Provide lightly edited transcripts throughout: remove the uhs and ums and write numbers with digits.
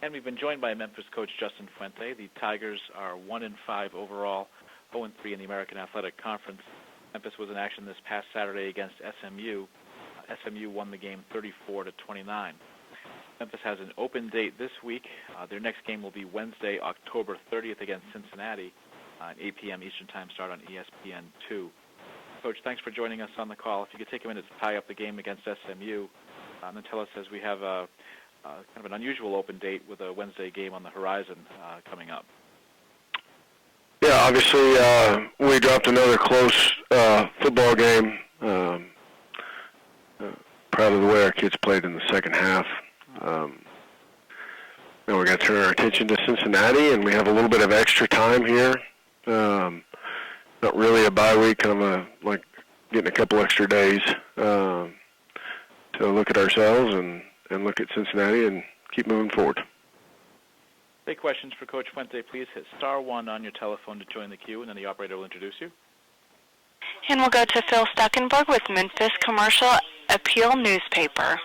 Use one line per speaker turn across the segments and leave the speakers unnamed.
And we've been joined by Memphis coach Justin Fuente. The Tigers are 1-5 overall, 0-3 in the American Athletic Conference. Memphis was in action this past Saturday against SMU. SMU won the game 34-29. Memphis has an open date this week. Their next game will be Wednesday, October 30th against Cincinnati, an 8 p.m. Eastern Time start on ESPN2. Coach, thanks for joining us on the call. If you could take a minute to tie up the game against SMU, and then tell us, as we have kind of an unusual open date with a Wednesday game on the horizon coming up.
Yeah, obviously we dropped another close football game. Proud of the way our kids played in the second half. Now we're going to turn our attention to Cincinnati, and we have a little bit of extra time here. Not really a bye week, kind of like getting a couple extra days to look at ourselves and look at Cincinnati and keep moving forward.
Take questions for Coach Fuente. Please hit *1 on your telephone to join the queue, and then the operator will introduce you.
And we'll go to Phil Stuckenberg with Memphis Commercial Appeal Newspaper.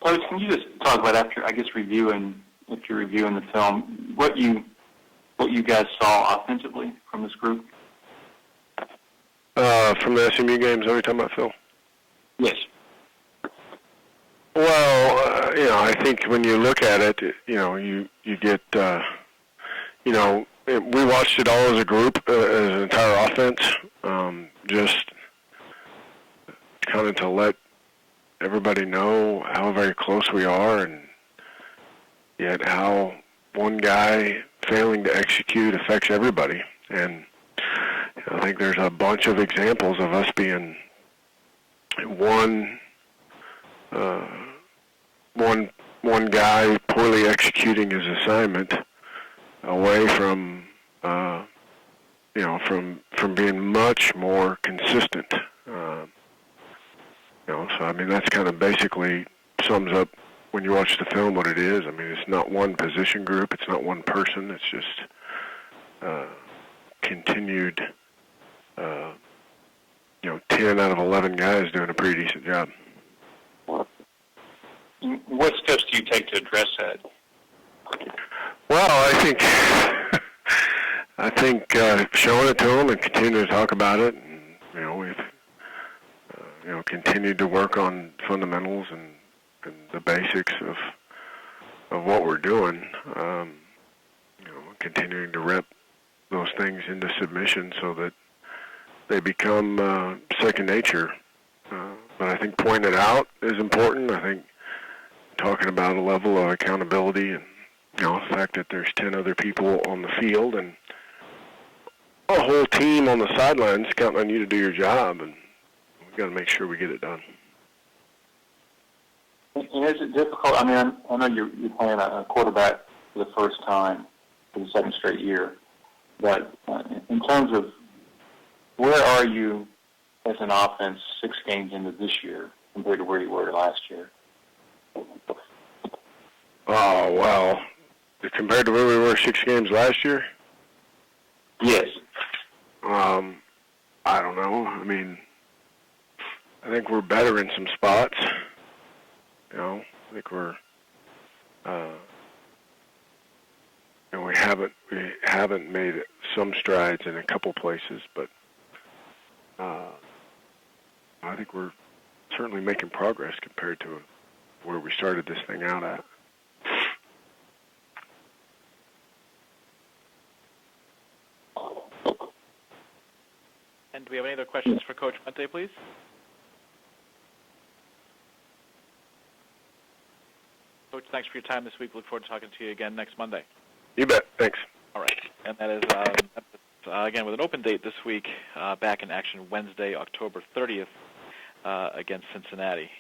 Coach, can you just talk about if you're reviewing the film, what you guys saw offensively from this group?
From the SMU games, are we talking about, Phil?
Yes.
Well, I think when you look at it, you get, we watched it all as a group, as an entire offense, just kind of to let everybody know how very close we are, and yet how one guy failing to execute affects everybody. And I think there's a bunch of examples of us being one guy poorly executing his assignment away from from being much more consistent. So I mean that's kind of basically sums up when you watch the film what it is. I mean it's not one position group, it's not one person, it's just continued 10 out of 11 guys doing a pretty decent job.
What steps do you take to address that?
Well, I think showing it to them and continuing to talk about it, and we've continued to work on fundamentals and the basics of what we're doing. Continuing to rep those things into submission so that they become second nature. But I think pointing it out is important. I think talking about a level of accountability and the fact that there's 10 other people on the field and a whole team on the sidelines counting on you to do your job, and we've got to make sure we get it done.
And is it difficult? I mean, I know you're playing a quarterback for the first time for the second straight year, but in terms of where are you as an offense 6 games into this year compared to where you were last year?
Oh, well, compared to where we were 6 games last year?
Yes.
I don't know. I mean, I think we're better in some spots. I think we're, we haven't made some strides in a couple places, but I think we're certainly making progress compared to where we started this thing out at.
And do we have any other questions for Coach Fuente, please? Coach, thanks for your time this week. Look forward to talking to you again next Monday.
You bet. Thanks.
All right. And that is, again, with an open date this week, back in action Wednesday, October 30th, against Cincinnati.